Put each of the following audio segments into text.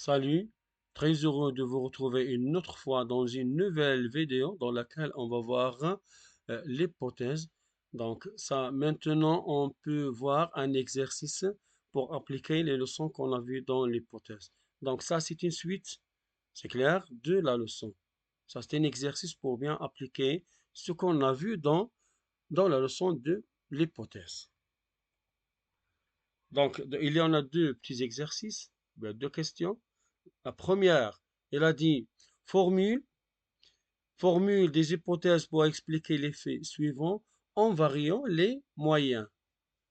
Salut, très heureux de vous retrouver une autre fois dans une nouvelle vidéo dans laquelle on va voir l'hypothèse. Donc ça, maintenant, on peut voir un exercice pour appliquer les leçons qu'on a vues dans l'hypothèse. Donc ça, c'est une suite, c'est clair, de la leçon. Ça, c'est un exercice pour bien appliquer ce qu'on a vu dans la leçon de l'hypothèse. Donc, il y en a deux petits exercices, deux questions. La première, elle a dit formule, formule des hypothèses pour expliquer les faits suivants en variant les moyens.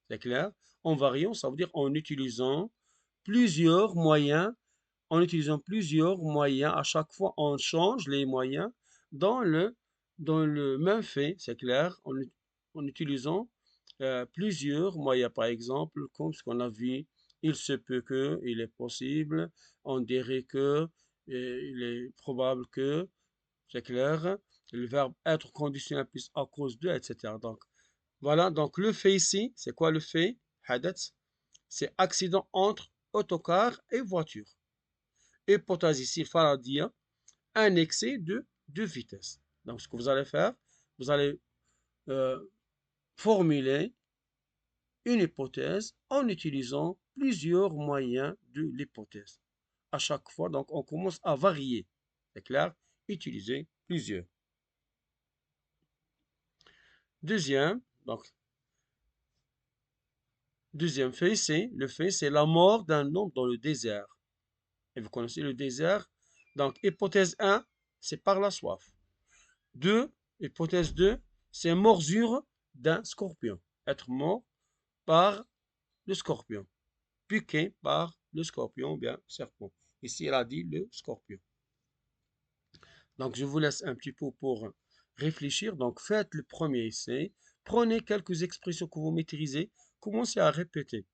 C'est clair? En variant, ça veut dire en utilisant plusieurs moyens. En utilisant plusieurs moyens, à chaque fois, on change les moyens dans dans le même fait, c'est clair, en utilisant plusieurs moyens. Par exemple, comme ce qu'on a vu, il se peut que, il est possible, on dirait que, il est probable que, c'est clair, le verbe être conditionnel plus à cause de, etc. Donc, voilà, donc le fait ici, c'est quoi le fait? Hadath, c'est accident entre autocar et voiture. Hypothèse ici, il fallait dire un excès de vitesse. Donc, ce que vous allez faire, vous allez euh, formuler une hypothèse en utilisant plusieurs moyens de l'hypothèse. À chaque fois, donc, on commence à varier. C'est clair? Utiliser plusieurs. Deuxième, donc, deuxième fait, c'est la mort d'un homme dans le désert. Et vous connaissez le désert. Donc, hypothèse un, c'est par la soif. 2, hypothèse 2, c'est morsure d'un scorpion. Être mort par le scorpion. Piqué par le scorpion ou bien serpent. Ici, elle a dit le scorpion. Donc, je vous laisse un petit peu pour réfléchir. Donc, faites le premier essai. Prenez quelques expressions que vous maîtrisez. Commencez à répéter.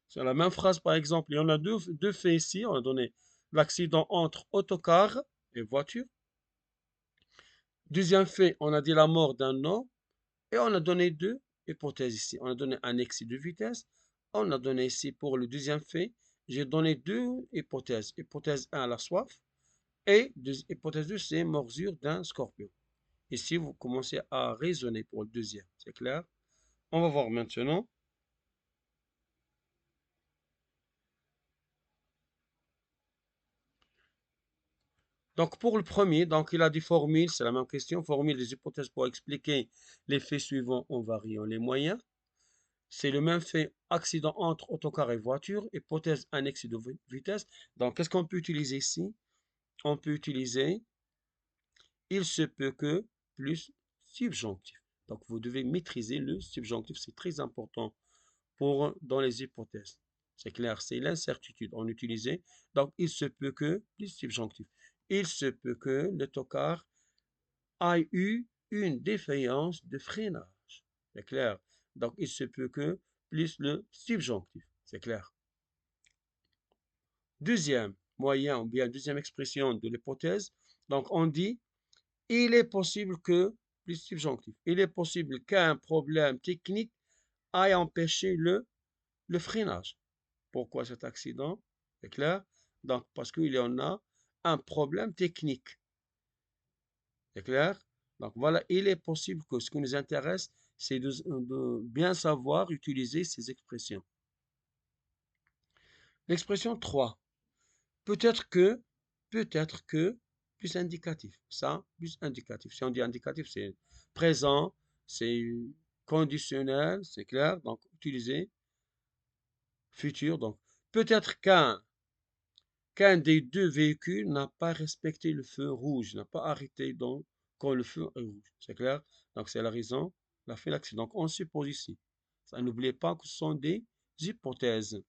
C'est la même phrase, par exemple. Il y en a deux faits ici. On a donné l'accident entre autocar et voiture. Deuxième fait, on a dit la mort d'un homme. Et on a donné deux hypothèses ici. On a donné un excès de vitesse. On a donné ici pour le deuxième fait, j'ai donné deux hypothèses. Hypothèse 1, la soif. Et hypothèse 2, c'est morsure d'un scorpion. Ici, vous commencez à raisonner pour le deuxième. C'est clair? On va voir maintenant. Donc, pour le premier, donc il a dit formule, c'est la même question. Formule des hypothèses pour expliquer les faits suivants en variant les moyens. C'est le même fait, accident entre autocar et voiture, hypothèse un excès de vitesse. Donc, qu'est-ce qu'on peut utiliser ici? On peut utiliser il se peut que plus subjonctif. Donc, vous devez maîtriser le subjonctif, c'est très important pour dans les hypothèses. C'est clair, c'est l'incertitude. On utilisait. Donc, il se peut que plus subjonctif. Il se peut que le tocard ait eu une défaillance de freinage. C'est clair. Donc, il se peut que plus le subjonctif. C'est clair. Deuxième moyen, ou bien deuxième expression de l'hypothèse. Donc, on dit il est possible que, plus subjonctif, il est possible qu'un problème technique ait empêché le freinage. Pourquoi cet accident? C'est clair? Donc, parce qu'il y en a un problème technique. C'est clair? Donc, voilà, il est possible que ce qui nous intéresse, c'est de bien savoir utiliser ces expressions. L'expression 3. Peut-être peut-être que, plus indicatif. Ça, plus indicatif. Si on dit indicatif, c'est présent, c'est conditionnel, c'est clair. Donc, utiliser futur. Donc, peut-être qu'un des deux véhicules n'a pas respecté le feu rouge, n'a pas arrêté donc, quand le feu est rouge. C'est clair? Donc, c'est la raison, la fait l'accident. Donc, on suppose ici. Ça, n'oubliez pas que ce sont des hypothèses.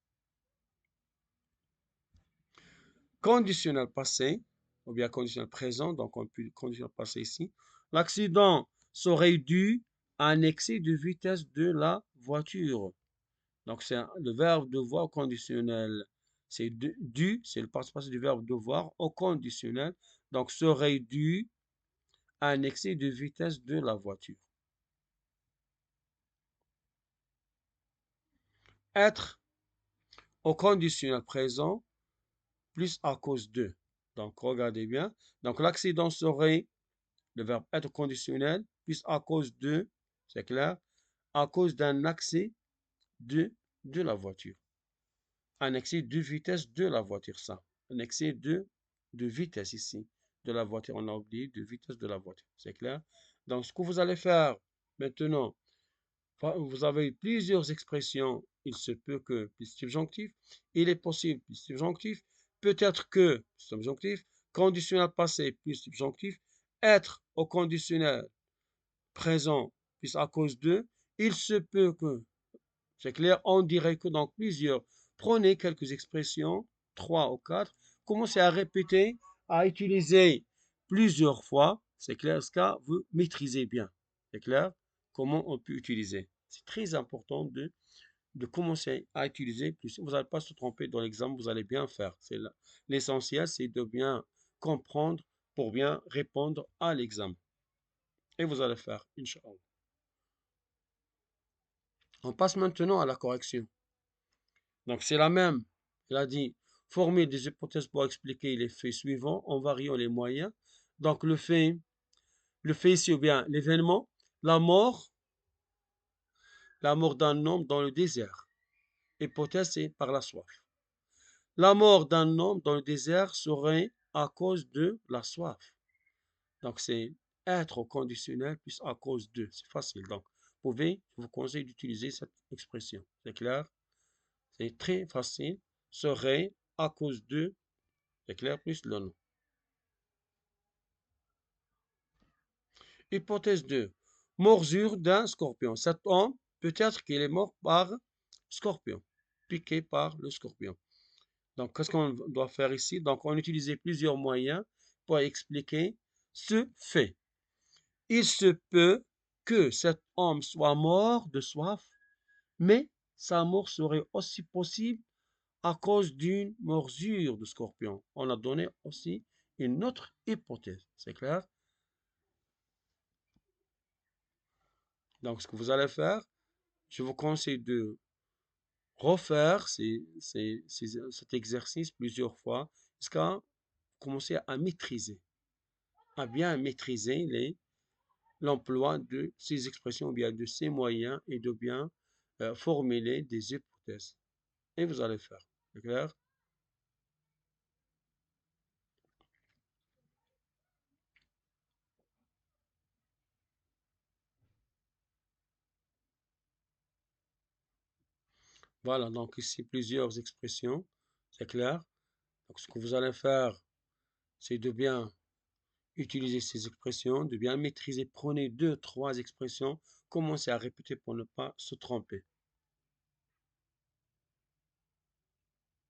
Conditionnel passé, ou bien conditionnel présent, donc on peut conditionnel passé ici. L'accident serait dû à un excès de vitesse de la voiture. Donc c'est le verbe devoir au conditionnel. C'est dû, c'est le participe passé du verbe devoir au conditionnel. Donc serait dû à un excès de vitesse de la voiture. Être au conditionnel présent plus à cause de. Donc, regardez bien. Donc, l'accident serait le verbe être conditionnel, plus à cause de, c'est clair, à cause d'un accès de, de la voiture. Un excès de vitesse de la voiture, ça. Un excès de vitesse ici, de la voiture. On a oublié de vitesse de la voiture, c'est clair? Donc, ce que vous allez faire maintenant, vous avez plusieurs expressions. Il se peut que, plus subjonctif, il est possible, plus subjonctif, peut-être que, subjonctif, conditionnel passé, plus subjonctif, être au conditionnel présent, plus à cause de, il se peut que, c'est clair, on dirait que dans plusieurs. Prenez quelques expressions, 3 ou 4, commencez à répéter, à utiliser plusieurs fois. C'est clair, ce cas, vous maîtrisez bien. C'est clair, comment on peut utiliser. C'est très important de commencer à utiliser plus. Vous n'allez pas se tromper dans l'examen, vous allez bien faire. L'essentiel, c'est de bien comprendre pour bien répondre à l'examen. Et vous allez faire, Inch'Allah. On passe maintenant à la correction. Donc, c'est la même. Il a dit, former des hypothèses pour expliquer les faits suivants en variant les moyens. Donc, le fait ici, ou bien l'événement, la mort d'un homme dans le désert. Hypothèse, c'est par la soif. La mort d'un homme dans le désert serait à cause de la soif. Donc, c'est être au conditionnel plus à cause de. C'est facile. Donc, je vous conseille d'utiliser cette expression. C'est clair? C'est très facile. Serait à cause de, c'est clair, plus le nom. Hypothèse 2. Morsure d'un scorpion. Cet homme, peut-être qu'il est mort par scorpion, piqué par le scorpion. Donc, qu'est-ce qu'on doit faire ici? Donc, on utilise plusieurs moyens pour expliquer ce fait. Il se peut que cet homme soit mort de soif, mais sa mort serait aussi possible à cause d'une morsure de scorpion. On a donné aussi une autre hypothèse. C'est clair? Donc, ce que vous allez faire, je vous conseille de refaire cet exercice plusieurs fois jusqu'à commencer à maîtriser, à bien maîtriser l'emploi de ces expressions, ou bien de ces moyens et de bien formuler des hypothèses. Et vous allez faire. C'est clair? Voilà, donc ici plusieurs expressions. C'est clair? Donc ce que vous allez faire, c'est de bien utiliser ces expressions, de bien maîtriser. Prenez deux, trois expressions, commencez à répéter pour ne pas se tromper.